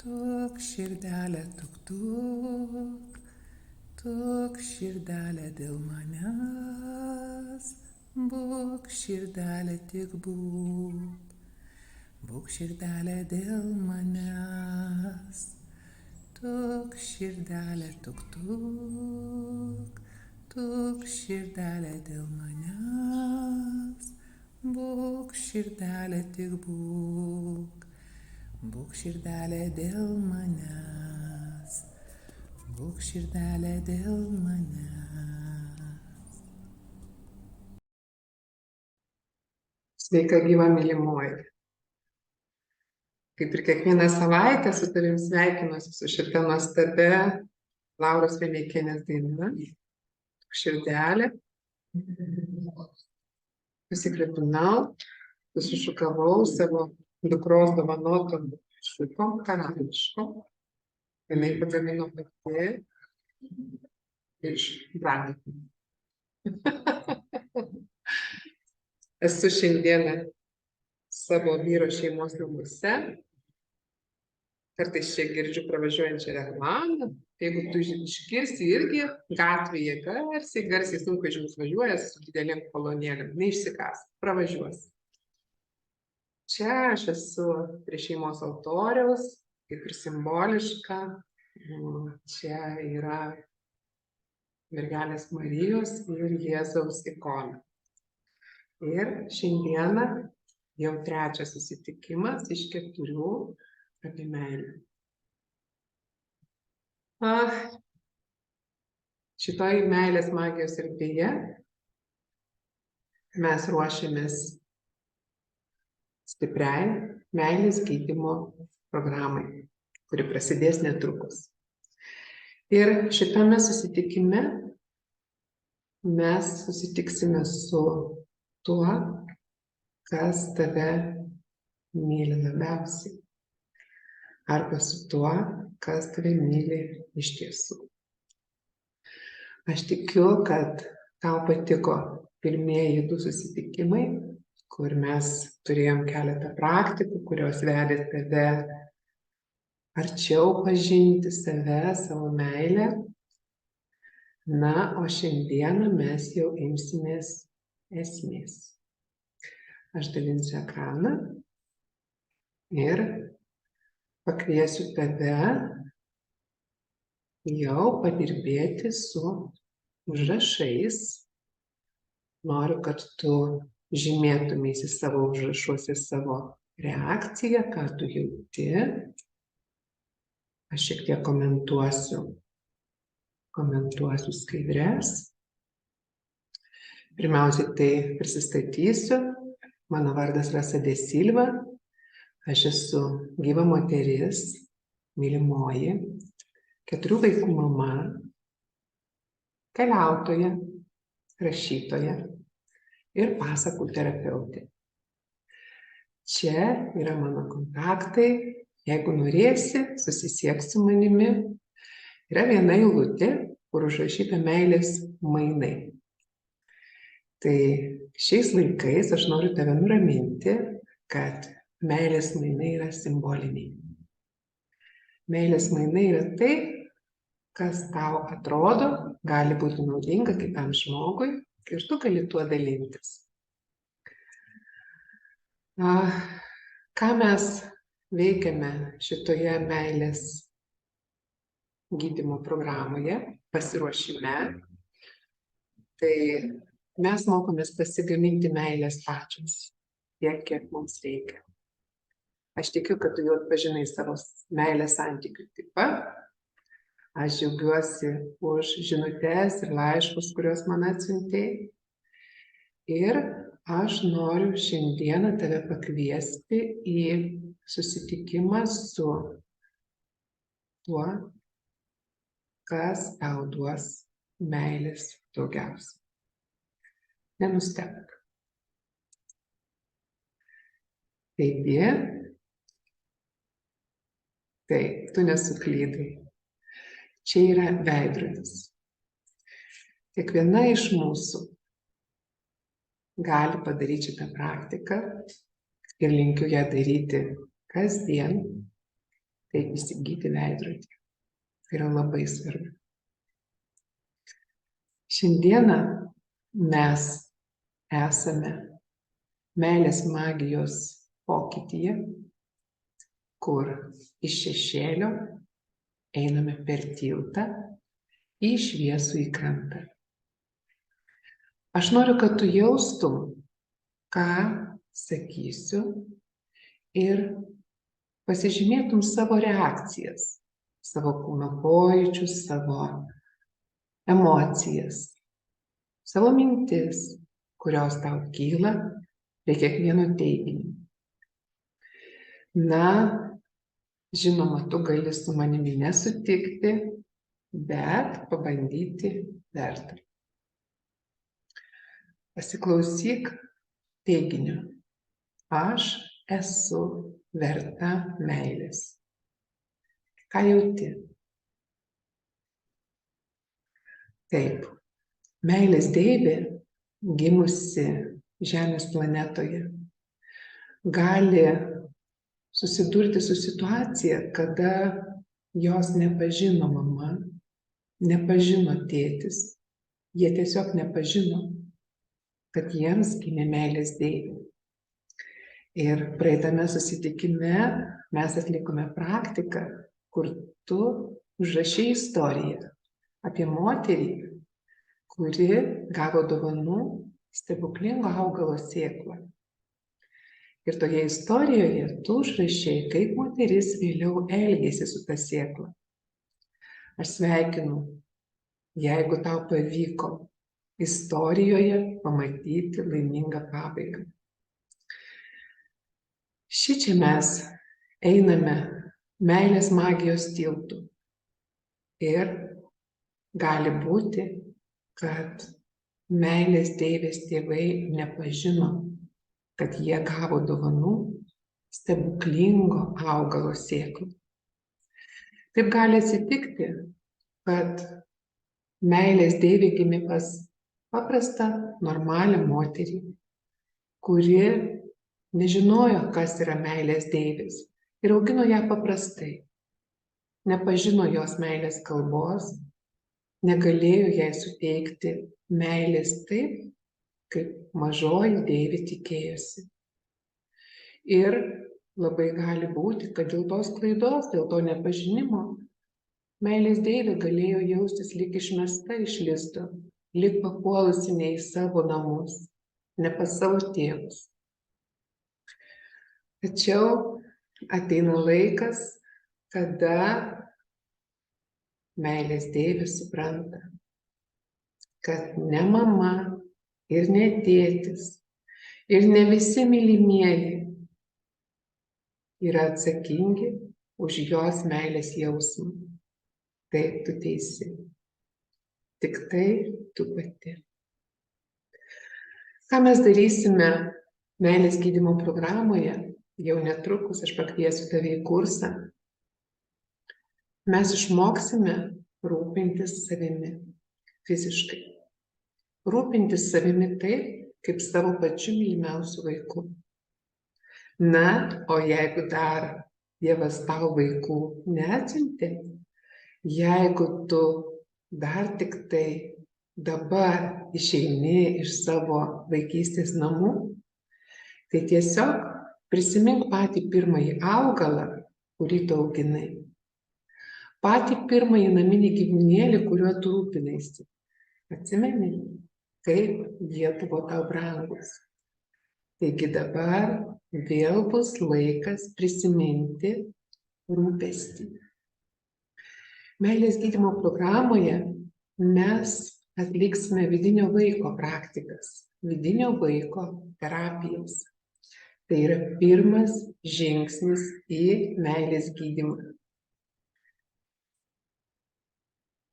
Tuk širdelė, tuk tuk, tuk širdelė dėl manęs, būk širdelė tik būk, būk širdelė dėl manęs, tuk širdelė, tuk tuk, tuk širdelė dėl manęs, būk širdelė tik būk. Būk širdelė dėl manęs, būk širdelė dėl manęs. Sveika gyva mylimoji. Kaip ir kiekvieną savaitę su tavim sveikinuosi su šita nuostabia Lauros Remeikienės daina. Širdelė. Susikvėpinau, susišukavau savo dukros dovanotom šukom karališkom. Jinai pagamino pati iš brangakmenių. Esu šiandieną savo vyro šeimos namuose. Kartais čia girdžiu pravažiuojančią reklamą. Jeigu tu išgirsi irgi gatvėje garsiai sunkvežimis važiuoja su didelėm kolonėlėm, neišsikas, pravažiuos. Čia aš esu prie šeimos altoriaus, kaip ir simboliška. Čia yra mergelės Marijos ir Jėzaus ikona. Ir šiandieną jau trečias susitikimas iš 4 apie meilę. Šitoj meilės magijos erdvėje mes ruošiamės stipriai meilės gydymo programai, kuri prasidės netrukus. Ir šitame susitikime mes susitiksime su tuo, kas tave myli labiausiai. Arba su tuo, kas tave myli iš tiesų. Aš tikiu, kad tau patiko pirmieji 2 susitikimai, kur mes turėjom keletą praktikų, kurios vedė tave arčiau pažinti save, savo meilę. Na, o šiandieną mes jau imsimės esmės. Aš dalinsiu ekraną ir pakviesiu tave jau padirbėti su užrašais. Noriu, kad tu žymėtumeisi savo užrašuose savo reakciją, ką tu jauti. Aš šiek tiek komentuosiu skaidres. Pirmiausiai tai prisistatysiu. Mano vardas Rasa de Silva. Aš esu gyva moteris, mylimoji, 4 vaikų mama, keliautoja, rašytoja ir pasakų terapeutė. Čia yra mano kontaktai. Jeigu norėsi, susisiek su manimi. Yra viena eilutė, kur užrašyta meilės mainai. Tai šiais laikais aš noriu tave nuraminti, kad meilės mainai yra simboliniai. Meilės mainai yra tai, kas tau atrodo, gali būti naudinga kitam žmogui ir tu gali tuo dalintis. Ką mes veikiame šitoje meilės gydymo programoje, pasiruošime, tai mes mokomės pasigaminti meilės pačios, tiek, kiek mums reikia. Aš tikiu, kad tu jau atpažinai savo meilės santykių tipą. Aš džiaugiuosi už žinutes ir laiškus, kuriuos man atsiuntei. Ir aš noriu šiandieną tave pakviesti į susitikimą su tuo, kas tau duos meilės daugiausiai. Nenustebk. Taigi, taip, tu nesuklydai. Čia yra veidrodis. Kiekviena iš mūsų gali padaryti šitą praktiką ir linkiu ją daryti kasdien, taip įsigyti veidrodį. Tai yra labai svarbu. Šiandieną mes esame meilės magijos pokytyje, kur iš šešėlio einame per tiltą į šviesų į krantą. Aš noriu, kad tu jaustum, ką sakysiu ir pasižymėtum savo reakcijas, savo kūno pojūčius, savo emocijas, savo mintis, kurios tau kyla prie kiekvieno teiginio. Na, žinoma, tu gali su manimi nesutikti, bet pabandyti verta. Pasiklausyk teiginio. Aš esu verta meilės. Ką jauti? Taip, meilės deivė, gimusi Žemės planetoje, gali susidurti su situacija, kada jos nepažino mama, nepažino tėtis, jie tiesiog nepažino, kad jiems gimė meilės deivė. Ir praeitame susitikime mes atlikome praktiką, kur tu užrašei istoriją apie moterį, kuri gavo dovanų stebuklingo augalo sėklą. Ir toje istorijoje tu užrašei, kaip moteris vėliau elgėsi su ta sėkla. Aš sveikinu, jeigu tau pavyko istorijoje pamatyti laimingą pabaigą. Šičia mes einame meilės magijos tiltu. Ir gali būti, kad meilės deivės tėvai nepažino, kad jie gavo dovanų stebuklingo augalo sėklų. Taip gali atsitikti, kad meilės deivė gimė pas paprastą, normalią moterį, kuri nežinojo, kas yra meilės deivės ir augino ją paprastai. Nepažino jos meilės kalbos, negalėjo jai suteikti meilės taip, kaip mažoji deivė tikėjosi. Ir labai gali būti, kad dėl tos klaidos, dėl to nepažinimo, meilės deivė galėjo jaustis lyg išmesta iš lizdo, lyg papuolusi ne į savo namus, ne pas savo tėvus. Tačiau ateina laikas, kada meilės deivė supranta, kad ne mama ir ne tėtis ir ne visi mylimieji yra atsakingi už jos meilės jausmą. Taip, tu teisi. Tik tai tu pati. Ką mes darysime meilės gydymo programoje? Jau netrukus aš pakviesiu tave į kursą. Mes išmoksime rūpintis savimi fiziškai. Rūpintis savimi taip, kaip savo pačiu mylimiausiu vaiku. Na, o jeigu dar Dievas tau vaikų neatsiuntė, jeigu tu dar tik tai dabar išeini iš savo vaikystės namų, tai tiesiog prisimink patį pirmąjį augalą, kurį tu auginai. Patį pirmąjį naminį gyvūnėlį, kuriuo tu rūpinaisi. Atsimeni, kaip jie buvo tau brangus. Taigi dabar vėl bus laikas prisiminti rūpestį. Meilės gydymo programoje mes atliksime vidinio vaiko praktikas, vidinio vaiko terapijas. Tai yra pirmas žingsnis į meilės gydymą.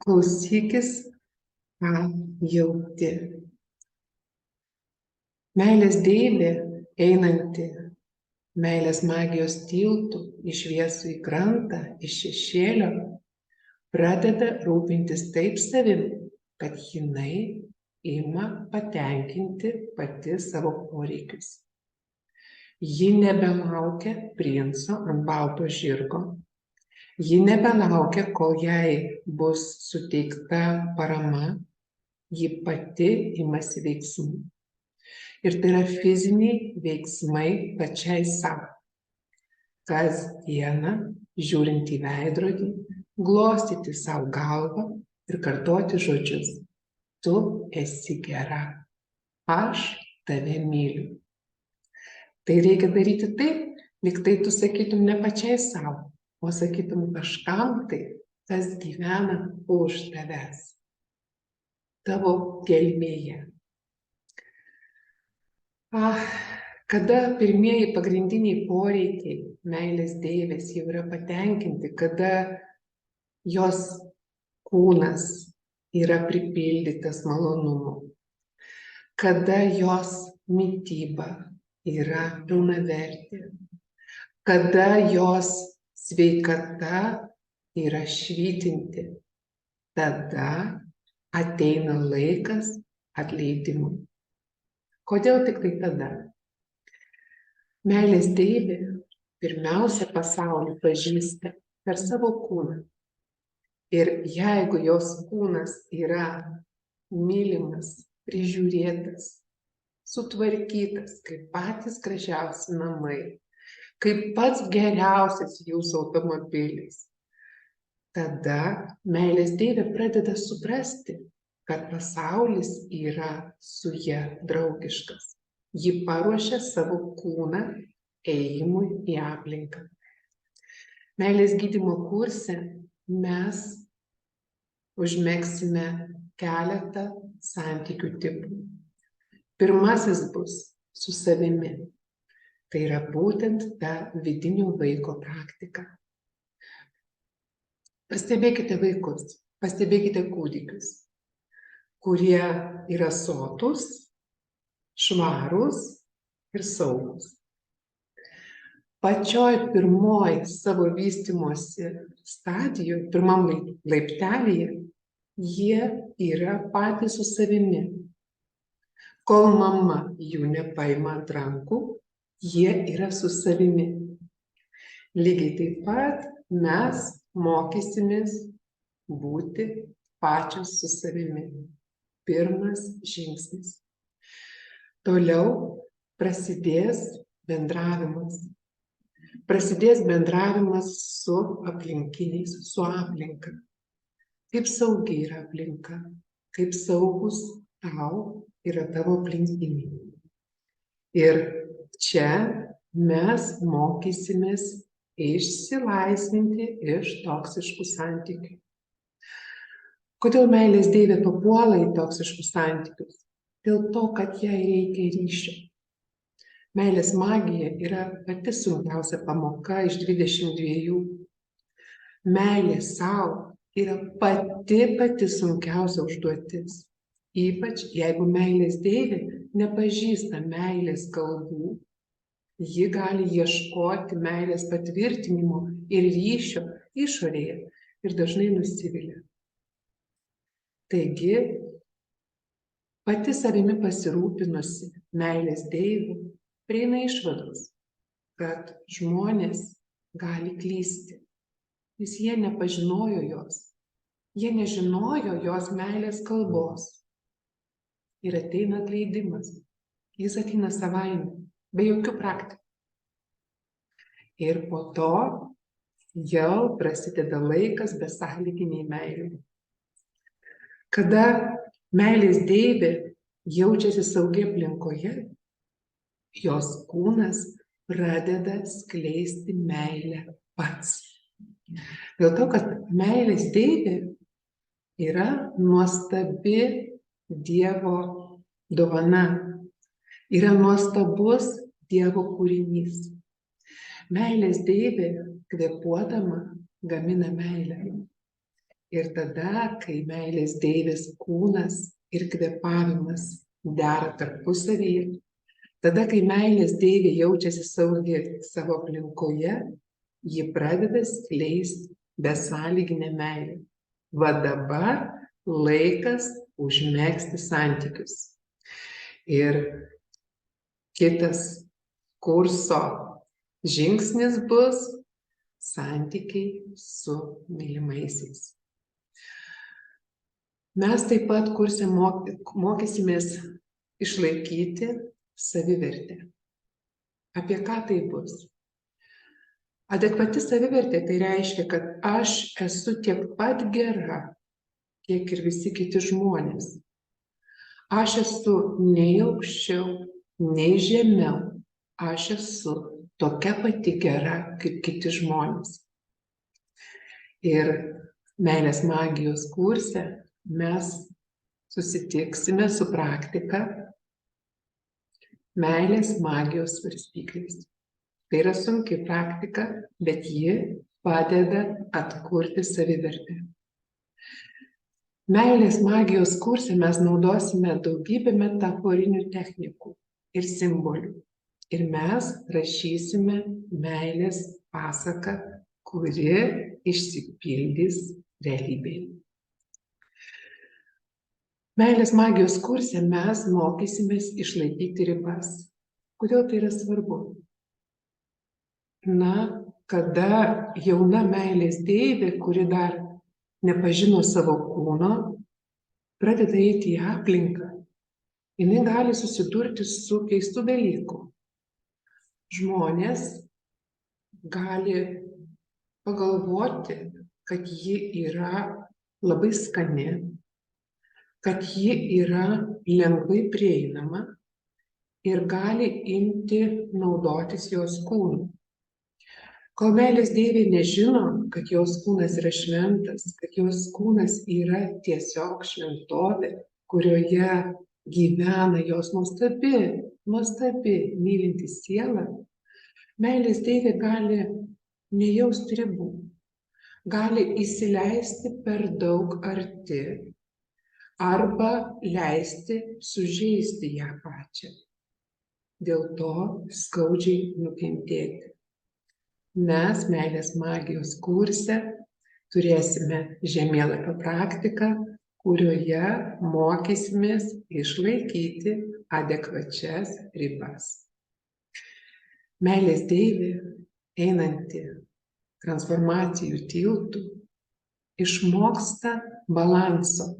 Klausykis, ką jauti. Meilės deivė, einanti meilės magijos tiltų iš šviesų į krantą, iš šešėlio, pradeda rūpintis taip savim, kad jinai ima patenkinti pati savo poreikius. Ji nebelaukia princo ant balto žirgo. Ji nebelaukia, kol jai bus suteikta parama, ji pati imasi veiksmų. Ir tai yra fiziniai veiksmai pačiai savo. Kasdieną, žiūrint į veidrodį, glostyti savo galvą ir kartoti žodžius: tu esi gera, aš tave myliu. Tai reikia daryti taip, lyg tai tu sakytum ne pačiai savo, o sakytum kažkam tai, kas gyvena už tavęs, tavo gelmėje. Kada pirmieji pagrindiniai poreikiai meilės deivės jau yra patenkinti, kada jos kūnas yra pripildytas malonumų, kada jos mityba yra pilnavertė, kada jos sveikata yra švytinti, tada ateina laikas atleidimui. Kodėl tik tai tada? Meilės deivė pirmiausia pasaulį pažįsta per savo kūną. Ir jeigu jos kūnas yra mylimas, prižiūrėtas, sutvarkytas, kaip patys gražiausi namai, kaip pats geriausias jūsų automobilis, tada meilės deivė pradeda suprasti, kad pasaulis yra su ja draugiškas. Ji paruošia savo kūną ėjimui į aplinką. Meilės gydymo kurse mes užmegsime keletą santykių tipų. Pirmasis bus su savimi. Tai yra būtent ta vidinio vaiko praktika. Pastebėkite vaikus, pastebėkite kūdikius, kurie yra sotūs, švarūs ir saugūs. Pačioj pirmoj savo vystymosi stadijoje, pirmam laiptelyje, jie yra patys su savimi. Kol mama jų nepaima ant rankų, jie yra su savimi. Lygiai taip pat mes mokysimės būti pačios su savimi. Pirmas žingsnis. Toliau prasidės bendravimas. Prasidės bendravimas su aplinkiniais, su aplinka. Kaip saugi yra aplinka, kaip saugus tau yra tavo aplinkiniai. Ir čia mes mokysimės išsilaisvinti iš toksiškų santykių. Kodėl meilės deivė papuola į toksiškus santykius? Dėl to, kad jai reikia ryšio. Meilės magija yra pati sunkiausia pamoka iš 22. Meilė savo yra pati sunkiausia užduotis. Ypač jeigu meilės deivė nepažįsta meilės kalbų, ji gali ieškoti meilės patvirtinimo ir ryšio išorėje ir dažnai nusivilia. Taigi, pati savimi pasirūpinusi meilės deivė prieina išvados, kad žmonės gali klysti, nes jie nepažinojo jos, jie nežinojo jos meilės kalbos. Ir ateina atleidimas, jis ateina savaime, be jokių praktikų. Ir po to jau prasideda laikas besąlyginiai meilei. Kada meilės deivė jaučiasi saugi aplinkoje, jos kūnas pradeda skleisti meilę pats. Dėl to, kad meilės deivė yra nuostabi Dievo dovana, yra nuostabus Dievo kūrinys. Meilės deivė kvėpuodama gamina meilę. Ir tada, kai meilės deivės kūnas ir kvėpavimas dera tarpusavyje, tada, kai meilės deivė jaučiasi saugi savo aplinkoje, ji pradeda skleisti besąlyginę meilę. Va dabar laikas užmegzti santykius. Ir kitas kurso žingsnis bus santykiai su mylimaisiais. Mes taip pat kurse mokysimės išlaikyti savivertę. Apie ką tai bus? Adekvati savivertė tai reiškia, kad aš esu tiek pat gera, kiek ir visi kiti žmonės. Aš esu nei aukščiau, nei žemiau. Aš esu tokia pati gera, kaip kiti žmonės. Ir meilės magijos kurse mes susitiksime su praktika meilės magijos svarstyklės. Tai yra sunki praktika, bet ji padeda atkurti savivertę. Meilės magijos kurse mes naudosime daugybę metaforinių technikų ir simbolių. Ir mes rašysime meilės pasaką, kuri išsipildys realybėje. Meilės magijos kurse mes mokysimės išlaikyti ribas. Kodėl tai yra svarbu? Kada jauna meilės deivė, kuri dar nepažino savo kūno, pradeda eiti į aplinką, jinai gali susidurti su keistu dalyku. Žmonės gali pagalvoti, kad ji yra labai skani, kad ji yra lengvai prieinama ir gali imti naudotis jos kūnu. Kol meilės deivė nežino, kad jos kūnas yra šventas, kad jos kūnas yra tiesiog šventovė, kurioje gyvena jos nuostabi mylinti siela, meilės deivė gali nejausti ribų, gali įsileisti per daug arti arba leisti sužeisti ją pačią. Dėl to skaudžiai nukentėti. Mes meilės magijos kurse turėsime žemėlapio praktiką, kurioje mokysimės išlaikyti adekvačias ribas. Meilės deivė, einanti transformacijų tiltų, išmoksta balanso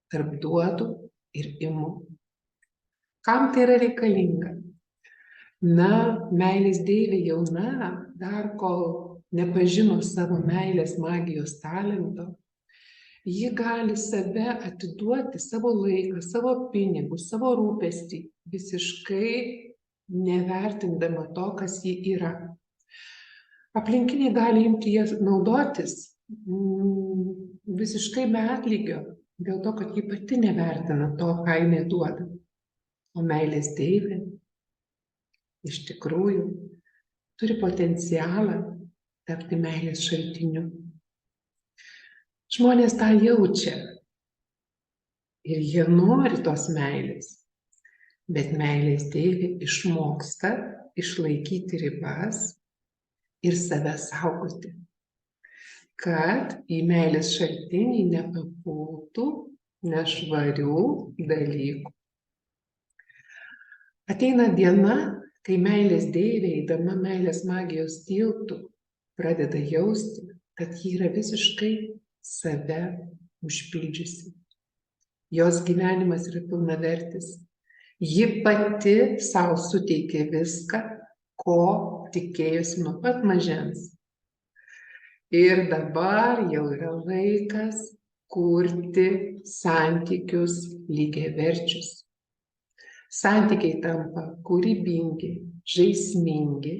tarp duodu ir imu. Kam tai yra reikalinga? Meilės deivė jauna, dar kol nepažino savo meilės magijos talento, ji gali save atiduoti, savo laiką, savo pinigus, savo rūpestį, visiškai nevertindama to, kas ji yra. Aplinkiniai gali imti jas naudotis visiškai be atlygio, dėl to, kad ji pati nevertina to, ką jinai duoda. O meilės deivė iš tikrųjų turi potencialą tapti meilės šaltiniu. Žmonės tą jaučia ir jie nori tos meilės, bet meilės deivė išmoksta išlaikyti ribas ir save saugoti, kad į meilės šaltinį nepapultų nešvarių dalykų. Ateina diena, kai meilės deivė, eidama meilės magijos tiltu, pradeda jausti, kad ji yra visiškai save užpildžiusi. Jos gyvenimas yra pilnavertis. Ji pati savo suteikė viską, ko tikėjosi nuo pat mažens. Ir dabar jau yra laikas kurti santykius lygiaverčius. Santykiai tampa kūrybingi, žaismingi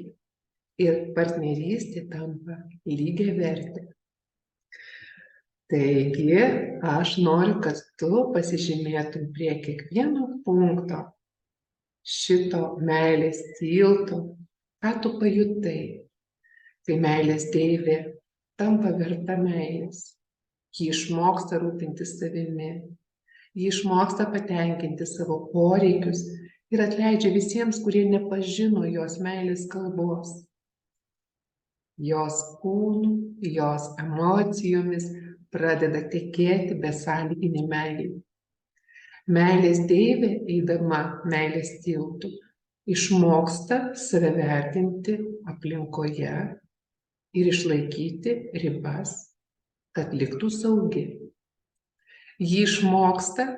ir partnerystė tampa lygiavertė. Taigi, aš noriu, kad tu pasižymėtum prie kiekvieno punkto šito meilės tilto, ką tu pajutai. Tai meilės deivė tampa verta meilės. Ji išmoksta rūpintis savimi. Ji išmoksta patenkinti savo poreikius ir atleidžia visiems, kurie nepažino jos meilės kalbos. Jos kūnu, jos emocijomis pradeda tekėti besąlyginė meilė. Meilės deivė, eidama meilės tiltu, išmoksta save vertinti aplinkoje ir išlaikyti ribas, kad liktų saugi. Ji išmoksta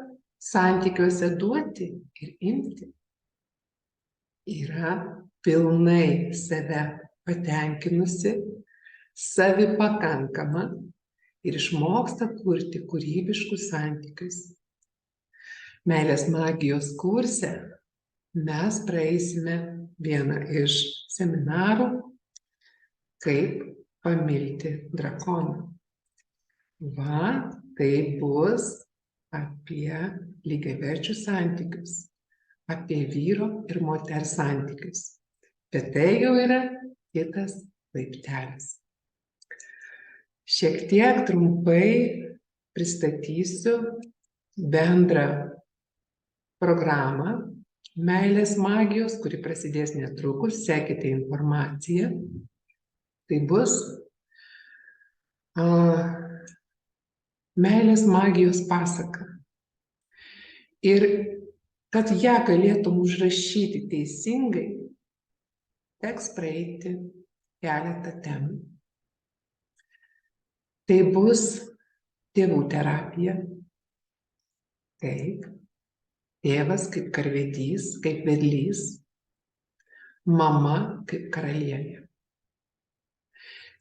santykiuose duoti ir imti. Yra pilnai save patenkinusi, savipakankama ir išmoksta kurti kūrybiškus santykius. Meilės magijos kurse mes praeisime vieną iš seminarų, kaip pamilti drakoną. Tai bus apie lygiaverčius santykius, apie vyro ir moters santykius. Bet tai jau yra kitas laiptelis. Šiek tiek trumpai pristatysiu bendrą programą meilės magijos, kuri prasidės netrukus, sekite informaciją. Tai bus meilės magijos pasaka. Ir kad ją galėtum užrašyti teisingai, teks praeiti keletą temų. Tai bus tėvų terapija. Taip. Tėvas kaip karvedys, kaip vedlys, mama kaip karalienė.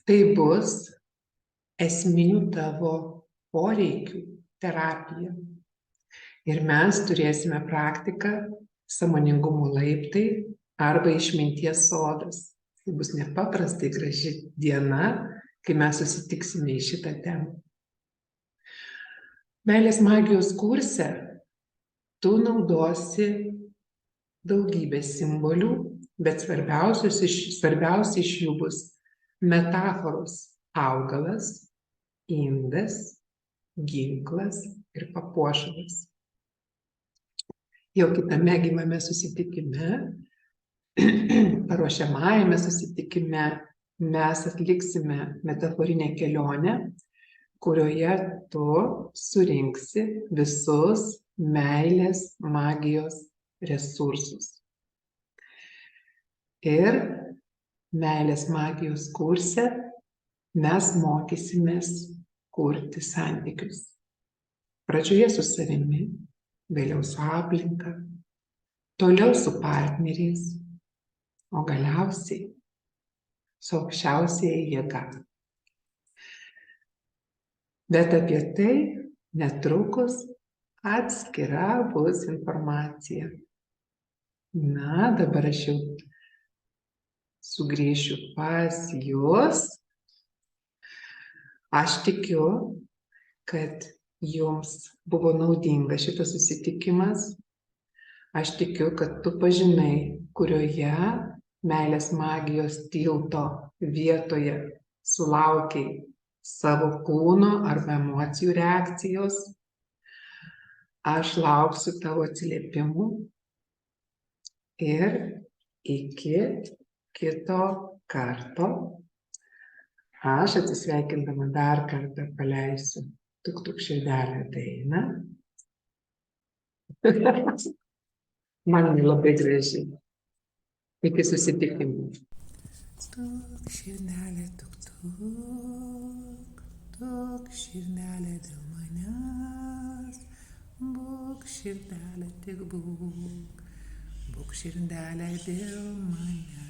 Tai bus esminių tavo poreikių terapija. Ir mes turėsime praktiką sąmoningumo laiptai arba išminties sodas. Tai bus nepaprastai graži diena, kai mes susitiksime į šitą temą. Meilės magijos kurse tu naudosi daugybę simbolių, bet svarbiausia iš jų bus metaforos augalas, indas, ginklas ir papuošalas. Jau kitame gyvame susitikime, paruošiamajame susitikime, mes atliksime metaforinę kelionę, kurioje tu surinksi visus meilės magijos resursus. Ir meilės magijos kurse mes mokysimės kurti santykius. Pradžioje su savimi, vėliau su aplinka, toliau su partneriais, o galiausiai su aukščiausiaja jėga. Bet apie tai netrukus atskira bus informacija. Dabar aš jau sugrįšiu pas jūs. Aš tikiu, kad jums buvo naudingas šitas susitikimas. Aš tikiu, kad tu pažinai, kurioje meilės magijos tilto vietoje sulaukiai savo kūno arba emocijų reakcijos. Aš lauksiu tavo atsiliepimų ir iki kito karto. Aš atsisveikindama dar kartą paleisiu tuk tuk širdelę dainą. Man jinai labai graži. Iki susitikimų. Tuk širdelė, tuk tuk, tuk širdelė dėl manęs. Būk širdelė, tik būk širdelė dėl manęs.